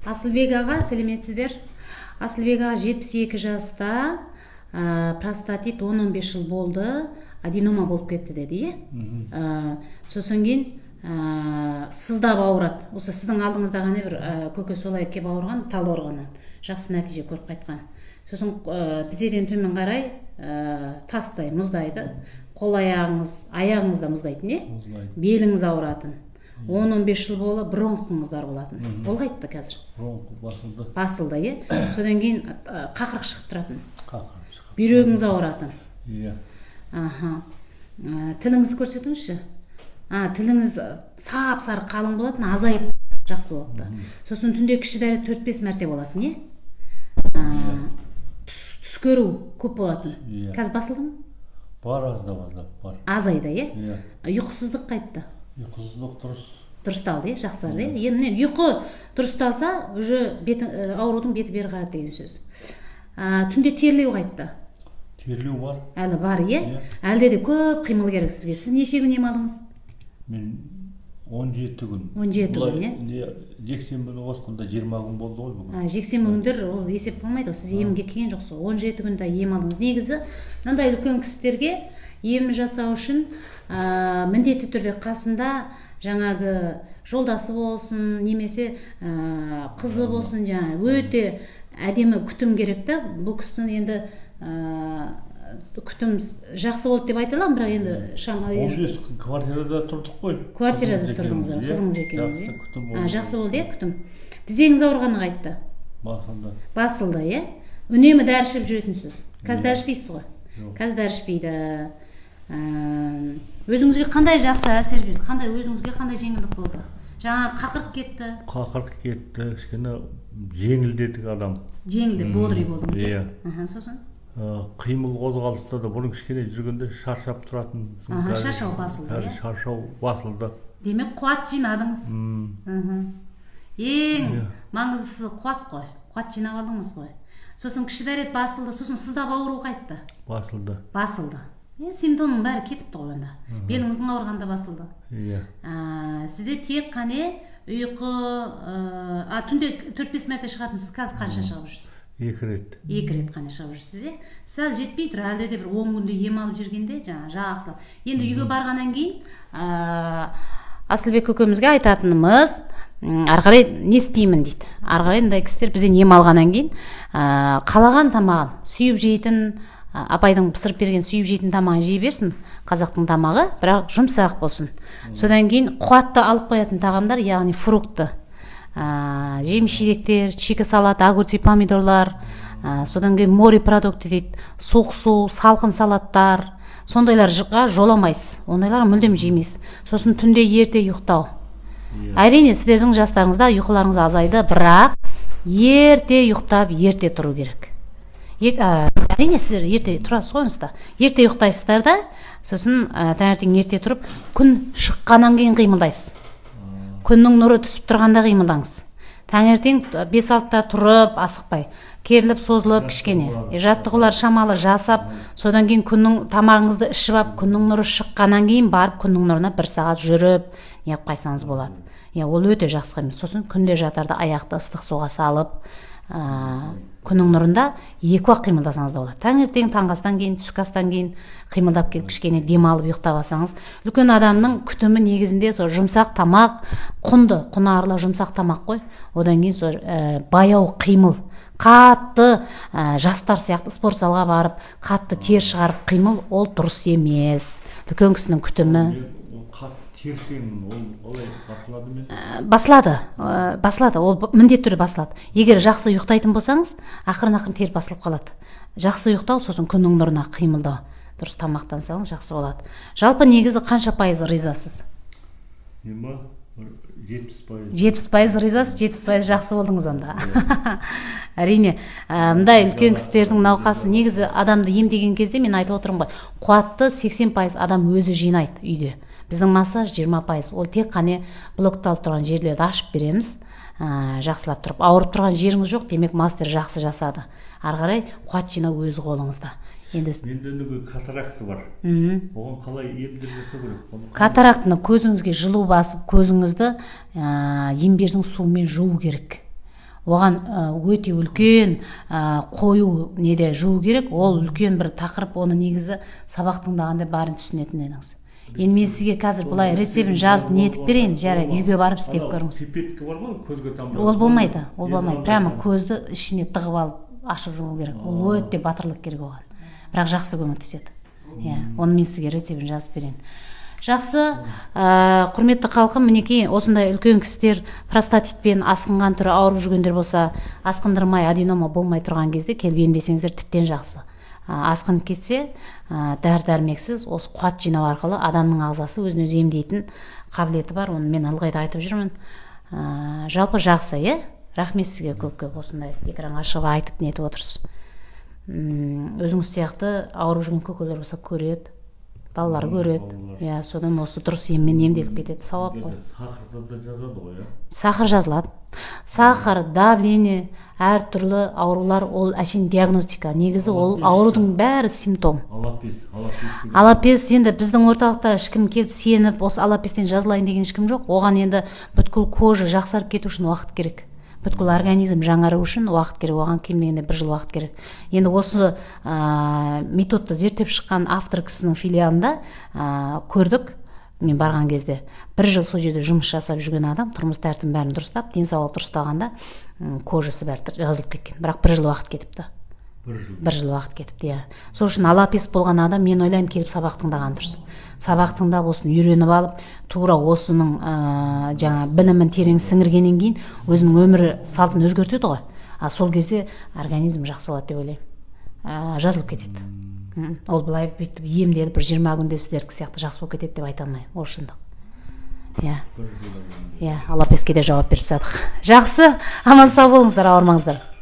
Асылбек аға, сәлеметсіздер. Асылбек аға 72 жаста, простатит 10-15 жыл болды, аденома болып кетті деді, сосын кейін сыздап ауырады. Осы сіздің алдыңызда ғана бір көке солай кеп ауырған, тал ауырғаннан жақсы нәтиже көріп қайтқан. Сосын тізеден төмен қарай тастай, мұздайды. Қол аяғыңыз да мұздайды, не? Беліңіз ауыратын. 10-15 жыл болды, бронхыңыз бар болатын. Ол қайтты қазір? Бронхы басылды. Басылды, е? Содан кейін қақырық шығып тұратын. Бүйрегіңіз ауыратын. Иә. Тіліңізді көрсетіңізші. Тіліңіз сап-сары қалың болатын, азайып жақсы болыпты. Сосын түнде кіші дәрі 4-5 мәрте болатын, не? Түс көру көп болатын. Қазір басылды ма? Бар, бар. Азайды, е? Ұйқысыздық қайтты? Ұйқысыздық дұрыс. Дұрысталды, жақсарды. Енді ұйқы дұрысталса, уже аурудың беті бері қарады деген сөз. Түнде терлеу қайтты? Терлеу бар. Әлі бар, е? Әлде де көп қимыл керек сізге. Сіз неше күн ем алдыңыз? Мен 17 күн. 17 күн, е? Жексенбіні қосқанда 20 күн болды ғой бүгін. Жексенбі күндер ол есеп болмайды, сіз емге келген жоқсыз. 17 күнде ем алдыңыз. Негізі, мынандай үлкен кісілерге ем жасау үшін міндетті түрде қасында жаңағы жолдасы болсын, немесе қызы болсын, өте әдемі күтім керек та. Бұл кісінің енді күтім жақсы болды деп айта аламын, бірақ енді шамалы 15 күн квартирада тұрдық қой. Квартирада тұрдыңыздар, қызыңыз екеуіңіз. Жақсы күтім болды. Жақсы болды, е, күтім. Тізеңіз ауырғаны қайтты? Басылды. Басылды, е? Үнемі дәрі ішіп жүретінсіз. Қазір дәрі ішпейсіз ғой? Қазір дәрі ішпейді. Өзіңізге қандай жақсы әсер берді? Өзіңізге қандай жеңілдік болды? Жаңа қақырып кетті? Қақырып кетті, кішкене жеңілдедік адам. Жеңілдік, бодрый болдыңыз, е? Сосын? Қимыл қозғалыста да бұрын кішкене жүргенде шаршап тұратын. Шаршау басылды, е? Шаршау басылды. Демек, қуат жинадыңыз. Ең маңыздысы қуат қой. Қуат жинап алдыңыз ғой. Сосын кіші дәрет басылды, сосын сыздап ауыру қайтты? Басылды. Басылды. Симптомның бәрі кетіпті ғой онда. Беліңіздің ауырғанда басылды. Сізде тек қане ұйқы, түнде 4-5 мәрте шығатынсыз, қазір қанша шығып жүрсіз? 2 рет. 2 рет қане шығып жүрсіз, е? Сәл жетпей тұр, әлде де бір 10 күнде ем алып жүргенде, жақсылап. Енді үйге барғаннан кейін, Асылбек көкемізге айтатынымыз, арғарай не істеймін дейді. Арғарай мындай кісілер бізден ем алғаннан кейін, қалаған тамағын, сүйіп жейтін, апайдың пісіріп берген сүйіп жейтін тамағын жей берсін, қазақтың тамағы, бірақ жұмсақ болсын. Содан кейін қуатты алып қоятын тағамдар, яғни фрукты, жеміс-жидектер, чикі салат, огурцы, помидорлар, содан кейін морепродукты дейді, суық су, салқын салаттар, сондайларға жоламайсыз, ондайлар мүлдем жемейсіз. Сосын түнде ерте ұйықтау. Әрине, сіздердің жастарыңызда ұйқыларыңыз азайды, бірақ ерте ұйықтап, ерте тұру керек. Әрине, сіздер ерте тұрасыз ғой онсызда. Ерте ұйықтайсыздар да, сосын таңертең ерте тұрып, күн шыққаннан кейін қимылдайсыз. Күннің нұры түсіп тұрғанда қимылдаңыз. Таңертең 5-6-та тұрып, асықпай, керіліп, созылып, кішкене. Жаттығулар шамалы жасап, содан кейін күннің тамағыңызды ішіп ап, күннің нұры шыққаннан кейін барып, күннің нұрына 1 сағат жүріп, неғып қайсаңыз болады. Ол өте жақсы емес. Сосын күнде жатарда аяқты ыстық суға салып, күннің нұрында 2 уақыт қимылдасаңыз да болады. Таңертең таңғы астан кейін, түскі астан кейін қимылдап келіп кішкене демалып ұйықтап алсаңыз, үлкен адамның күтімі негізінде сол жұмсақ тамақ, құнарлы жұмсақ тамақ қой. Одан кейін сол баяу қимыл, қатты жастар сияқты спорт залға барып, қатты тер шығарып қимыл, ол дұрыс емес. Үлкен кісінің күтімі басылады, ол міндетті түрде басылады. Егер жақсы ұйықтайтын болсаңыз, ақырын тер басылып қалады. Жақсы ұйықтау, сосын күннің нұрына қимылдау, дұрыс тамақтансаңыз жақсы болады. Жалпы негізі қанша пайыз ризасыз? 70% ризасыз, 70% жақсы болдыңыз онда. Әрине, мындай үлкен кісілердің науқасы, негізі адамды емдеген кезде мен айтып отырмын ғой, қуатты 80% адам өзі жинайды үйде. Біздің массаж 20%, ол тек қане блокталып тұрған жерлерді ашып береміз, жақсылап тұрып. Ауырып тұрған жеріңіз жоқ, демек мастер жақсы жасады. Арғарай қуат жинау өз қолыңызда. Менде катаракты бар. Оған қалай емдер жасау керек? Катарактыны көзіңізге жылу басып, көзіңізді ембердің суымен жуу керек. оған өте үлкен қою неде жуу керек. Ол үлкен бір тақырып, оны негізі сабақ тыңдағанда барын түсінетін едіңіз. Енді мен сізге қазір былай рецебін жазып нетіп берейін, жарайды, үйге барып істеп көріңіз. Пипетка бар ма, көзге тамбай? Ол болмайды, ол болмайды. Прямо көзді ішіне тығып алып ашып жұму керек. Ол өте батырлық керек оған. Бірақ жақсы көмектеседі. Оны мен сізге рецебін жазып берейін. Жақсы, құрметті халқым, мінекей осындай үлкен кісілер простатитпен асқынған түрі ауырып жүргендер болса, асқындырмай аденома болмай тұрған кезде келіп емдесеңіздер тіптен жақсы. Асқынып кетсе, дәрі-дәрмексіз осы қуат жинау арқылы адамның ағзасы өзін өзі емдейтін қабілеті бар. Оны мен ылғи да айтып жүрмін. Жалпы жақсы, рахмет сізге көп осындай экранға шығып айтып нетіп отырсыз. Өзіңіз сияқты ауырып жүрген көкелер болса көреді, балалар көреді. Содан осы дұрыс еммен емделіп кетеді. Сауап қой. Сахарда да жазады ғой, Сахар жазылады. Сахар, давление, әртүрлі аурулар ол әшейін диагностика. Негізі ол аурудың бәрі симптом. Алапес енді біздің орталықта ешкім келіп сеніп, осы алапестен жазылайын деген ешкім жоқ. Оған енді бүткіл кожа жақсарып кету үшін уақыт керек. Бүткіл организм жаңару үшін уақыт керек. Оған кем дегенде 1 жыл уақыт керек. Енді осы методты зерттеп шыққан автор кісінің филиалында көрдік. Мен барған кезде 1 жыл сол жерде жұмыс жасап жүрген адам тұрмыс тәртібін бәрін дұрыстап, денсаулығы дұрыстағанда кожасы бәрі жазылып кеткен. Бірақ 1 жыл уақыт кетіпті. 1 жыл уақыт кетіпті, Сол үшін алапес болған адам, мен ойлаймын, келіп сабақ тыңдаған дұрыс. Сабақ тыңдап, осыны үйреніп алып, тура осының жаңа білімін терең сіңіргеннен кейін өзінің өмірі салтын өзгертеді ғой. Сол кезде организм жақсы болады деп ойлаймын. Жазылып кетеді. Ол былай бүйтіп емделіп 20 күнде сіздердікі сияқты жақсы болып кетеді деп айта алмаймын. Ол шындық. Алапеске де жауап беріп тастадық. Жақсы, аман сау болыңыздар, ауырмаңыздар.